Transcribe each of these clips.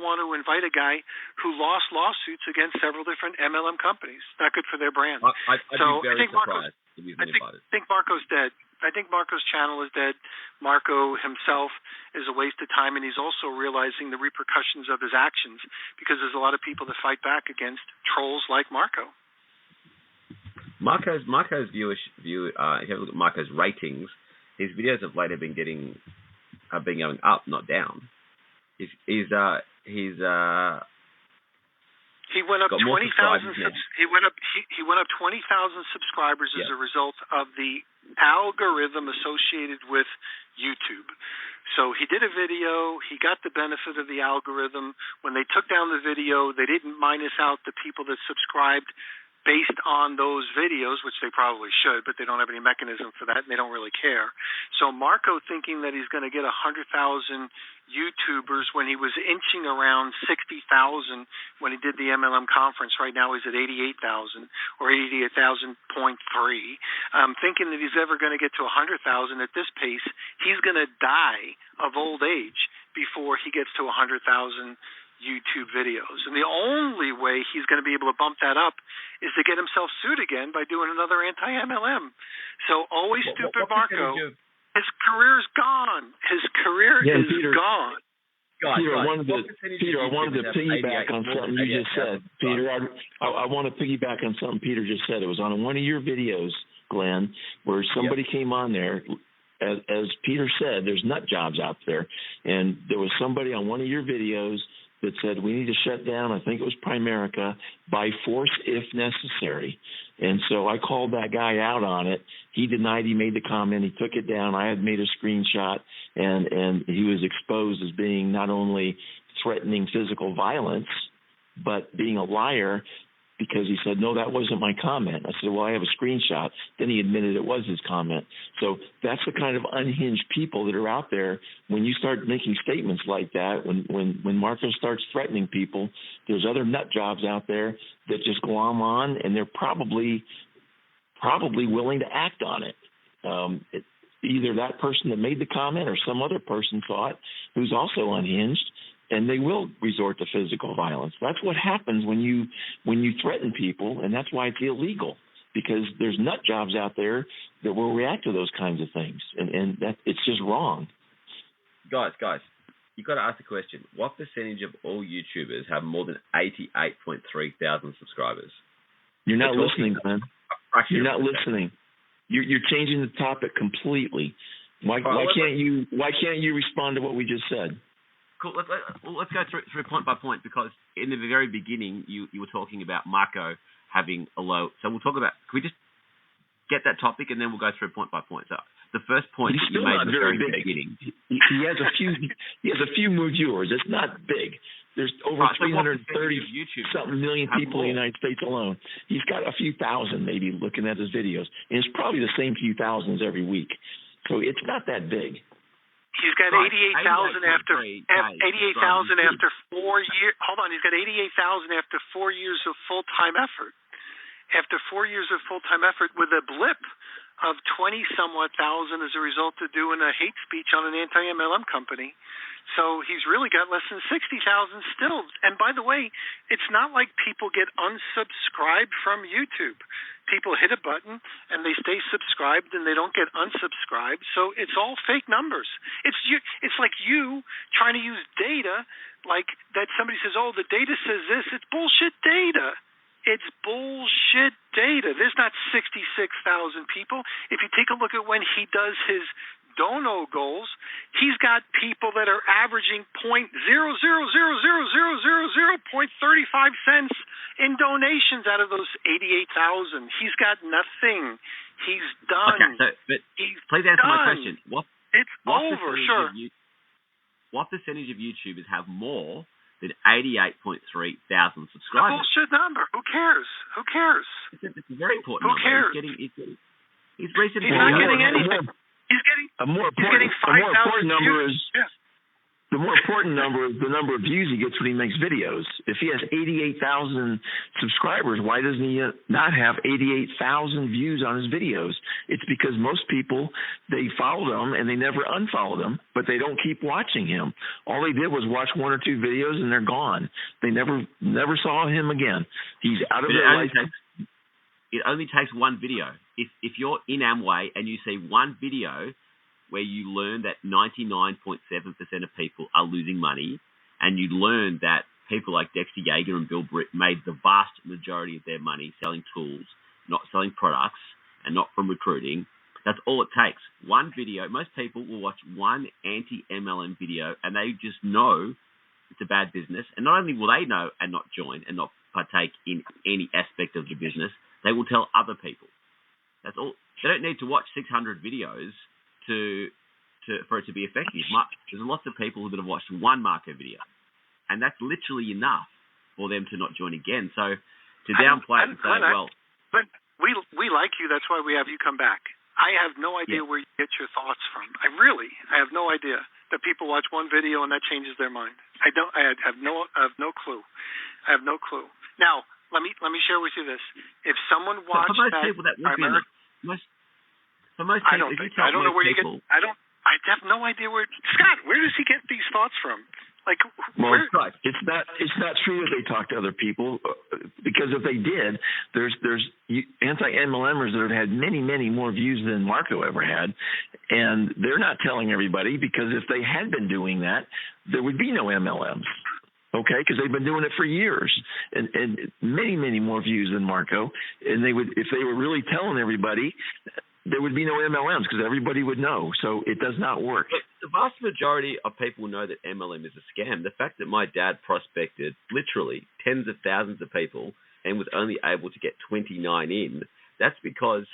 want to invite a guy who lost lawsuits against several different MLM companies. Not good for their brand. I'd be very surprised if he's been invited. I think Marco's dead. I think Marco's channel is dead. Marco himself is a waste of time, and he's also realizing the repercussions of his actions because there's a lot of people that fight back against trolls like Marco. Marco's if you have a look at Marco's ratings, his videos of late have been going up, not down. He went up 20,000. He went up 20,000 subscribers as a result of the algorithm associated with YouTube. So he did a video. He got the benefit of the algorithm. When they took down the video, they didn't minus out the people that subscribed based on those videos, which they probably should, but they don't have any mechanism for that, and they don't really care. So Marco, thinking that he's going to get 100,000 YouTubers when he was inching around 60,000 when he did the MLM conference. Right now he's at 88,000 or 88,000.3. Thinking that he's ever going to get to 100,000 at this pace, he's going to die of old age before he gets to 100,000 YouTube videos. And the only way he's going to be able to bump that up is to get himself sued again by doing another anti-MLM. So always stupid Marco. His career's gone. His career is gone. Peter, I wanted to piggyback on something you just said. Peter, I want to piggyback on something Peter just said. It was on one of your videos, Glenn, where somebody came on there. As Peter said, there's nut jobs out there. And there was somebody on one of your videos that said we need to shut down, I think it was Primerica, by force if necessary. And so I called that guy out on it. He denied he made the comment. He took it down. I had made a screenshot, and he was exposed as being not only threatening physical violence, but being a liar because he said, no, that wasn't my comment. I said, well, I have a screenshot. Then he admitted it was his comment. So that's the kind of unhinged people that are out there. When you start making statements like that, when Marco starts threatening people, there's other nut jobs out there that just glom on, and they're probably willing to act on it. Either that person that made the comment or some other person saw it who's also unhinged, and they will resort to physical violence. That's what happens when you threaten people, and that's why it's illegal, because there's nut jobs out there that will react to those kinds of things, and that it's just wrong. Guys, you've got to ask the question, what percentage of all YouTubers have more than 88.3 thousand subscribers? You're not listening, Glenn. You're not listening. You're changing the topic completely. Why can't you respond to what we just said? Cool. Let's go through point by point, because in the very beginning you were talking about Marco having a low. So we'll talk about. Can we just get that topic and then we'll go through point by point? So the first point that you made at the very big. beginning. He has a few more viewers. It's not big. There's over 330 something million people in the United States alone. He's got a few thousand maybe looking at his videos, and it's probably the same few thousands every week. So it's not that big. He's got 88,000 after 4 years. Hold on, he's got 88,000 after 4 years of full-time effort. After 4 years of full-time effort, with a blip of 20-somewhat thousand as a result of doing a hate speech on an anti-MLM company. So he's really got less than 60,000 still. And by the way, it's not like people get unsubscribed from YouTube. People hit a button and they stay subscribed and they don't get unsubscribed. So it's all fake numbers. It's like you trying to use data like that. Somebody says, oh, the data says this. It's bullshit data. It's bullshit data. There's not 66,000 people. If you take a look at when he does his dono goals, he's got people that are averaging $0.00000.35 in donations out of those 88,000. He's got nothing. He's done. Okay, but please answer my question. What percentage of YouTubers have more than 88.3 thousand subscribers? Bullshit number. Who cares? It's a very important number. Who cares? He's recently. He's not getting anything. He's getting 5,000 number is. The more important number is the number of views he gets when he makes videos. If he has 88,000 subscribers, why doesn't he not have 88,000 views on his videos? It's because most people, they follow him and they never unfollow him, but they don't keep watching him. All they did was watch one or two videos and they're gone. They never saw him again. He's out of their life. It only takes one video. If you're in Amway and you see one video where you learn that 99.7% of people are losing money, and you learn that people like Dexter Yeager and Bill Britt made the vast majority of their money selling tools, not selling products, and not from recruiting, that's all it takes. One video. Most people will watch one anti-MLM video, and they just know it's a bad business. And not only will they know and not join and not partake in any aspect of the business, they will tell other people. That's all. They don't need to watch 600 videos for it to be effective. There's lots of people that have watched one Marco video, and that's literally enough for them to not join again. So to downplay it and say, but we like you. That's why we have you come back. I have no idea where you get your thoughts from. I have no idea that people watch one video and that changes their mind. I have no clue. I have no clue. Now let me share with you this. If someone watched for most people, that would be enough. For most people, I don't know where people, you get. I have no idea where. Scott, where does he get these thoughts from? Like, well, it's not true that they talk to other people, because if they did, there's anti-MLMers that have had many more views than Marco ever had, and they're not telling everybody, because if they had been doing that, there would be no MLMs. Okay, because they've been doing it for years, and many more views than Marco, and they would, if they were really telling everybody, there would be no MLMs, because everybody would know. So it does not work. But the vast majority of people know that MLM is a scam. The fact that my dad prospected literally tens of thousands of people and was only able to get 29 in, that's because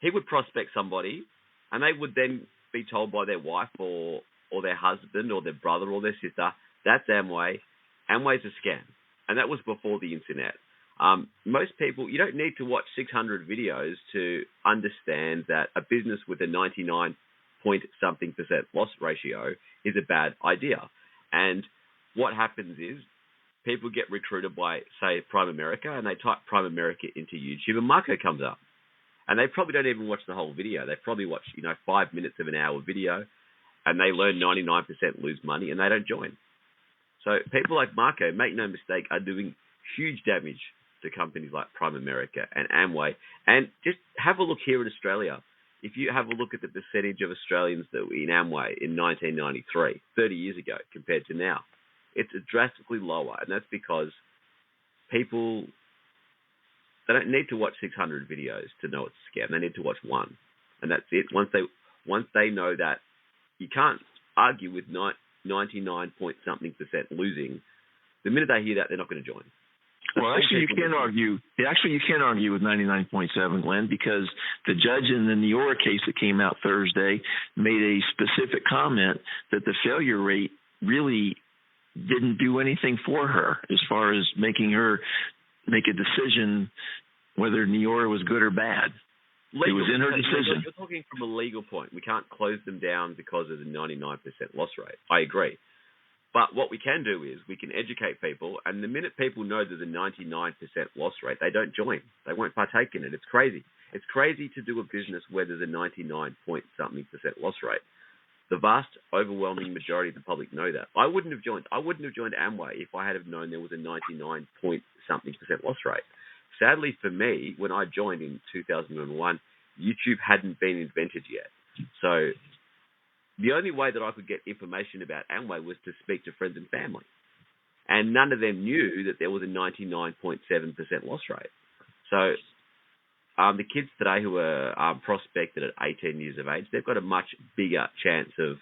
he would prospect somebody and they would then be told by their wife or their husband or their brother or their sister, that's Amway. Amway's a scam. And that was before the internet. Most people, you don't need to watch 600 videos to understand that a business with a 99-point-something% loss ratio is a bad idea. And what happens is people get recruited by, say, Prime America, and they type Prime America into YouTube, and Marco comes up. And they probably don't even watch the whole video. They probably watch, 5 minutes of an hour video, and they learn 99% lose money, and they don't join. So people like Marco, make no mistake, are doing huge damage to companies like Prime America and Amway. And just have a look here in Australia. If you have a look at the percentage of Australians that were in Amway in 1993, 30 years ago, compared to now, it's drastically lower. And that's because people, they don't need to watch 600 videos to know it's a scam. They need to watch one. And that's it. Once they know that you can't argue with 99-point-something% losing, the minute they hear that, they're not going to join. Well, actually, you can't argue. Actually, you can't argue with 99.7, Glenn, because the judge in the New York case that came out Thursday made a specific comment that the failure rate really didn't do anything for her as far as making her make a decision whether New York was good or bad. Legal. It was in her decision. You're talking from a legal point. We can't close them down because of the 99% loss rate. I agree. But what we can do is we can educate people, and the minute people know there's a 99% loss rate, they don't join. They won't partake in it. It's crazy. It's crazy to do a business where there's a 99-point-something% loss rate. The vast, overwhelming majority of the public know that. I wouldn't have joined Amway if I had have known there was a 99-point-something% loss rate. Sadly for me, when I joined in 2001, YouTube hadn't been invented yet. So the only way that I could get information about Amway was to speak to friends and family. And none of them knew that there was a 99.7% loss rate. So the kids today who are prospected at 18 years of age, they've got a much bigger chance of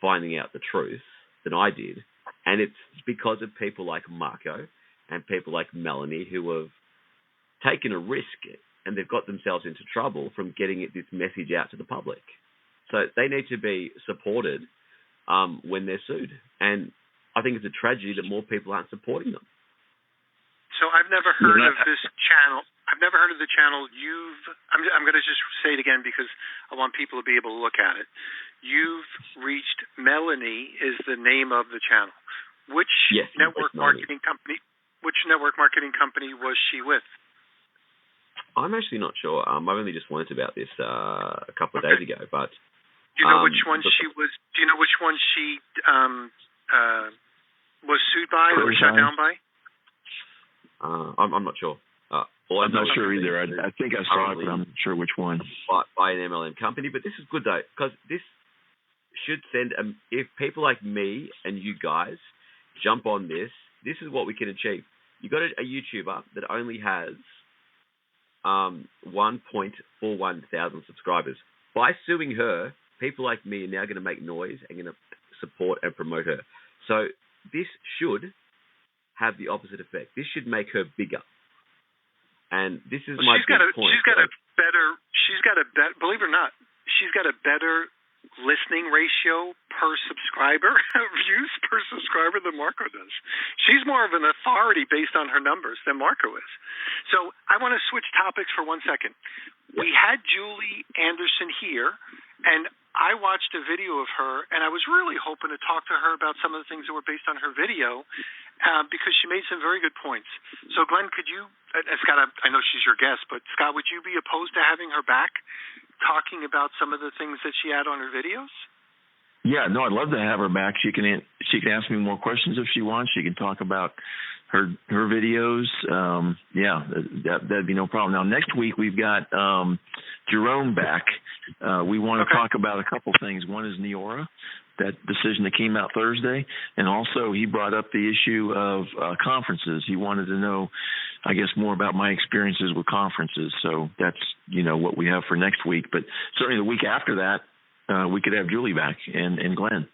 finding out the truth than I did. And it's because of people like Marco and people like Melanie who have taken a risk, and they've got themselves into trouble from getting this message out to the public. So they need to be supported when they're sued. And I think it's a tragedy that more people aren't supporting them. So I've never heard of this channel. I've never heard of the channel. I'm going to just say it again because I want people to be able to look at it. You've Reached Melanie is the name of the channel. Which network marketing company? Which network marketing company was she with? I'm actually not sure. I've only just learnt about this a couple of days ago. But do you know which one she was? Do you know which one she was sued by or shut down by? I'm not sure. I'm not sure either. I think I saw it, but I'm not sure which one. By an MLM company, but this is good though, because this should send. If people like me and you guys jump on this, this is what we can achieve. You got a YouTuber that only has 1.41 thousand subscribers. By suing her, people like me are now going to make noise and going to support and promote her. So this should have the opposite effect. This should make her bigger. And this is my big point. She's got a better, believe it or not, she's got a better listening ratio per subscriber, views per subscriber than Marco does. She's more of an authority based on her numbers than Marco is. So I want to switch topics for 1 second. We had Julie Anderson here, and I watched a video of her, and I was really hoping to talk to her about some of the things that were based on her video, because she made some very good points. So, Glenn, could you, Scott, I know she's your guest, but Scott, would you be opposed to having her back talking about some of the things that she had on her videos? Yeah, no, I'd love to have her back. She can ask me more questions if she wants. She can talk about her videos. That'd be no problem. Now, next week we've got Jerome back. We want to talk about a couple things. One is Neora, that decision that came out Thursday, and also he brought up the issue of conferences. He wanted to know, I guess, more about my experiences with conferences. So that's what we have for next week. But certainly the week after that, we could have Julie back and Glenn.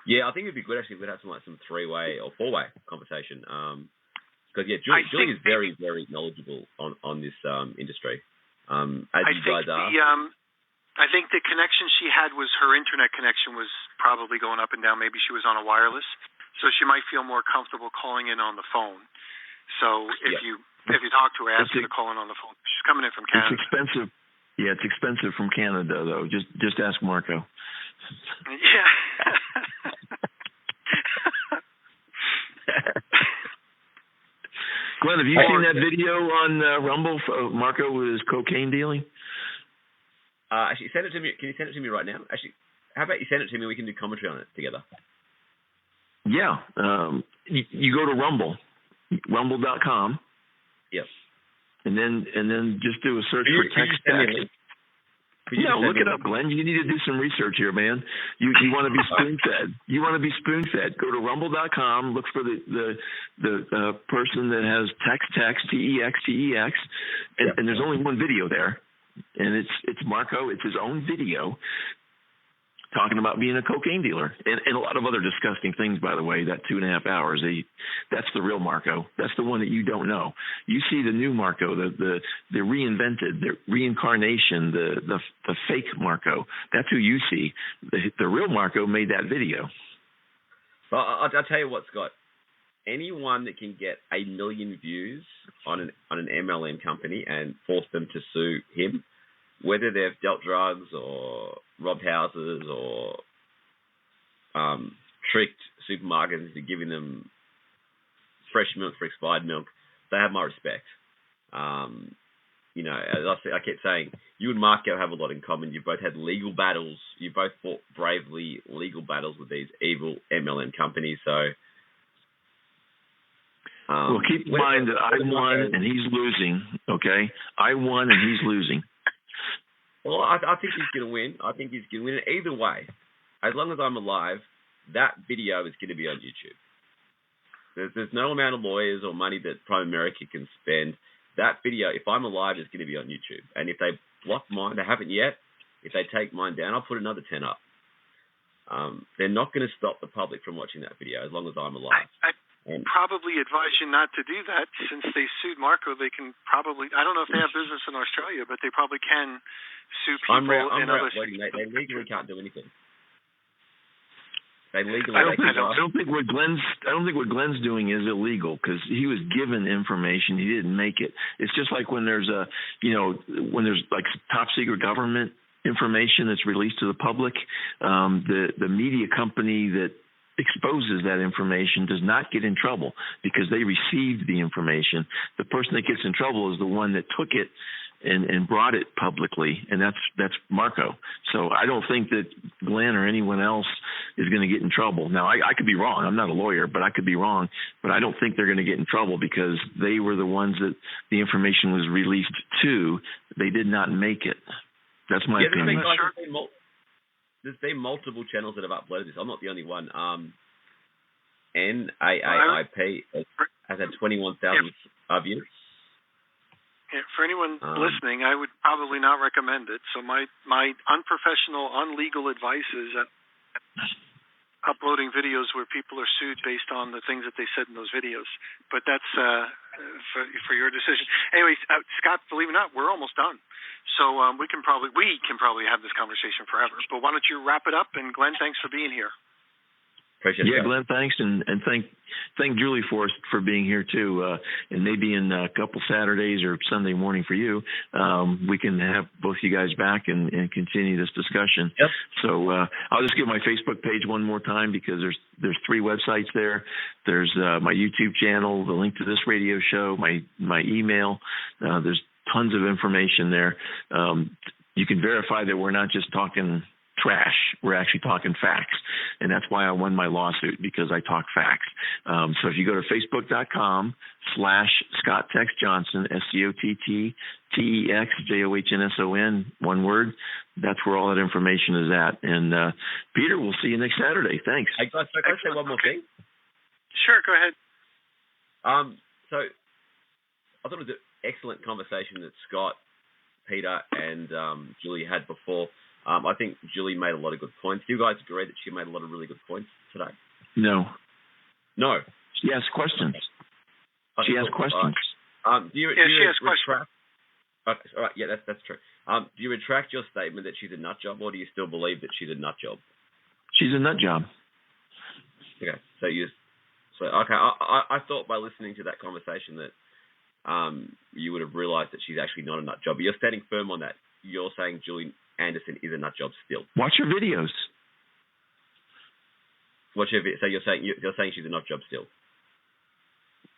Yeah, I think it'd be good actually if we'd have some three-way or four-way conversation. Because Julie is very, very knowledgeable on this industry. As you guys are. I think the connection she had was her internet connection was probably going up and down. Maybe she was on a wireless, so she might feel more comfortable calling in on the phone. So if you talk to her, ask her to call in on the phone. She's coming in from Canada. It's expensive. Yeah, it's expensive from Canada though. Just ask Marco. Yeah. Glenn, have you seen that video on Rumble for Marco with his cocaine dealing? Actually, send it to me. Can you send it to me right now? Actually, how about you send it to me? We can do commentary on it together. Yeah. You go to Rumble, rumble.com. Yep. And then just do a search for text. Yeah, look it up, Glenn. You need to do some research here, man. You want to be spoon-fed. You want to be spoon-fed. Go to rumble.com. Look for the person that has text, TEX, and there's only one video there. And it's Marco. It's his own video talking about being a cocaine dealer and a lot of other disgusting things, by the way. That 2.5 hours, that's the real Marco. That's the one that you don't know. You see the new Marco, the reinvented, the reincarnation, the fake Marco. That's who you see. The real Marco made that video. Well, I'll tell you what, Scott. Anyone that can get 1 million views on an MLM company and force them to sue him, whether they've dealt drugs or robbed houses or tricked supermarkets into giving them fresh milk for expired milk, they have my respect. As I kept saying, you and Marco have a lot in common. You've both had legal battles. You both fought bravely legal battles with these evil MLM companies. So. Well, keep in mind that I won and he's losing, okay? I won and he's losing. Well, I think he's going to win. I think he's going to win. And either way, as long as I'm alive, that video is going to be on YouTube. There's no amount of lawyers or money that Prime America can spend. That video, if I'm alive, is going to be on YouTube. And if they block mine, they haven't yet. If they take mine down, I'll put another 10 up. They're not going to stop the public from watching that video as long as I'm alive. I'd probably advise you not to do that. Since they sued Marco, they can probably, I don't know if they have business in Australia, but they probably can sue people in other states. They legally can't do anything. They legally. I don't think what Glenn's doing is illegal because he was given information. He didn't make it. It's just like when there's when there's like top secret government information that's released to the public, the media company that exposes that information does not get in trouble because they received the information. The person that gets in trouble is the one that took it and brought it publicly, and that's Marco. So I don't think that Glenn or anyone else is going to get in trouble. Now, I could be wrong. I'm not a lawyer, but I could be wrong. But I don't think they're going to get in trouble because they were the ones that the information was released to. They did not make it. That's my opinion. There's been multiple channels that have uploaded this. I'm not the only one. NAAIP has had 21,000 views. Yeah, for anyone listening, I would probably not recommend it. So my unprofessional, unlegal advice is that uploading videos where people are sued based on the things that they said in those videos. But that's for your decision. Anyway, Scott, believe it or not, we're almost done. So we can probably have this conversation forever. But why don't you wrap it up? And Glenn, thanks for being here. Appreciate it. Glenn, thanks, and thank Julie for being here too. And maybe in a couple Saturdays or Sunday morning for you, we can have both you guys back and continue this discussion. Yep. So I'll just give my Facebook page one more time because there's 3 websites there. There's my YouTube channel, the link to this radio show, my email. There's tons of information there. You can verify that we're not just talking trash. We're actually talking facts. And that's why I won my lawsuit, because I talk facts. So if you go to facebook.com/Scott Tex Johnson, ScottTexJohnson, one word, that's where all that information is at. And Peter, we'll see you next Saturday. Thanks. Can I say one more thing? Sure, go ahead. So I thought it was an excellent conversation that Scott, Peter, and Julie had before. I think Julie made a lot of good points. Do you guys agree that she made a lot of really good points today? No. She asked questions. Okay, she asked questions. She asked questions. Okay, all right, yeah, that's true. Do you retract your statement that she's a nut job, or do you still believe that she's a nut job? She's a nut job. Okay, I thought by listening to that conversation that you would have realized that she's actually not a nut job. But you're standing firm on that. You're saying Julie Anderson is a nut job still. Watch her videos. So you're saying she's a nut job still.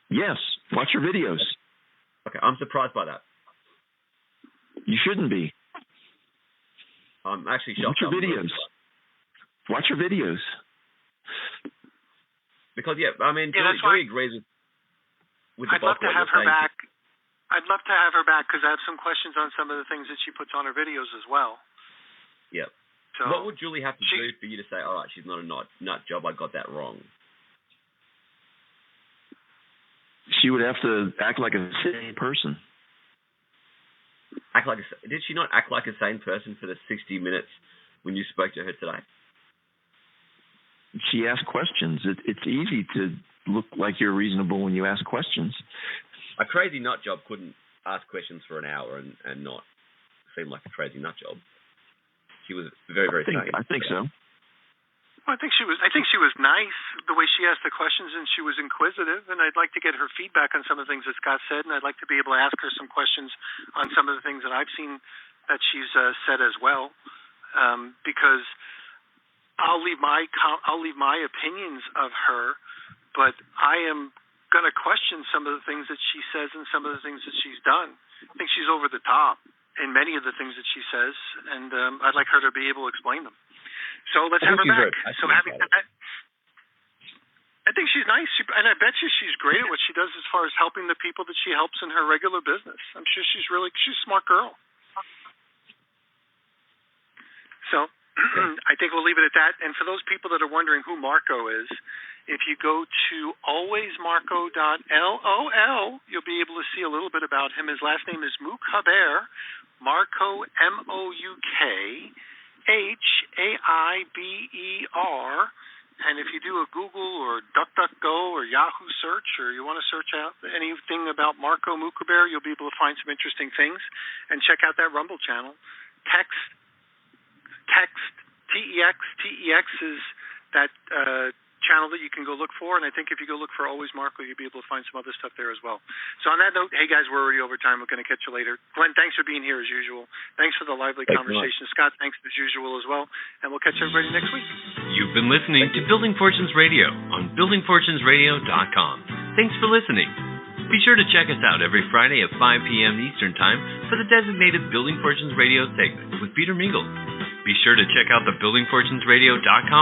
Yes, watch her videos. Okay, I'm surprised by that. You shouldn't be. I'm actually shocked. Watch her videos. Because Julie agrees with the I'd love to have her back. I'd love to have her back because I have some questions on some of the things that she puts on her videos as well. Yeah. So what would Julie have to do for you to say, all right, she's not a nut job, I got that wrong? She would have to act like a sane person. Did she not act like a sane person for the 60 minutes when you spoke to her today? She asked questions. It's easy to look like you're reasonable when you ask questions. A crazy nut job couldn't ask questions for an hour and not seem like a crazy nut job. She was very, very sane. I think so. Well, I think she was nice the way she asked the questions, and she was inquisitive. And I'd like to get her feedback on some of the things that Scott said, and I'd like to be able to ask her some questions on some of the things that I've seen that she's said as well. Because I'll leave my opinions of her, but I am going to question some of the things that she says and some of the things that she's done. I think she's over the top in many of the things that she says, and I'd like her to be able to explain them. So let's have her back. So having said that, I think she's nice, and I bet you she's great at what she does as far as helping the people that she helps in her regular business. I'm sure she's a smart girl. So I think we'll leave it at that. And for those people that are wondering who Marco is, if you go to alwaysmarco.lol, you'll be able to see a little bit about him. His last name is Mukhaber, Marco, Moukhaiber. And if you do a Google or DuckDuckGo or Yahoo search, or you want to search out anything about Marco Mukhaber, you'll be able to find some interesting things. And check out that Rumble channel. Text, TEX is that that you can go look for, and I think if you go look for Always Marco, you'll be able to find some other stuff there as well. So on that note, hey guys, we're already over time. We're going to catch you later. Glenn, thanks for being here as usual. Thanks for the lively conversation. Scott, thanks as usual as well, and we'll catch everybody next week. You've been listening to Building Fortunes Radio on buildingfortunesradio.com. Thanks for listening. Be sure to check us out every Friday at 5 p.m. Eastern Time for the designated Building Fortunes Radio segment with Peter Mingils. Be sure to check out the buildingfortunesradio.com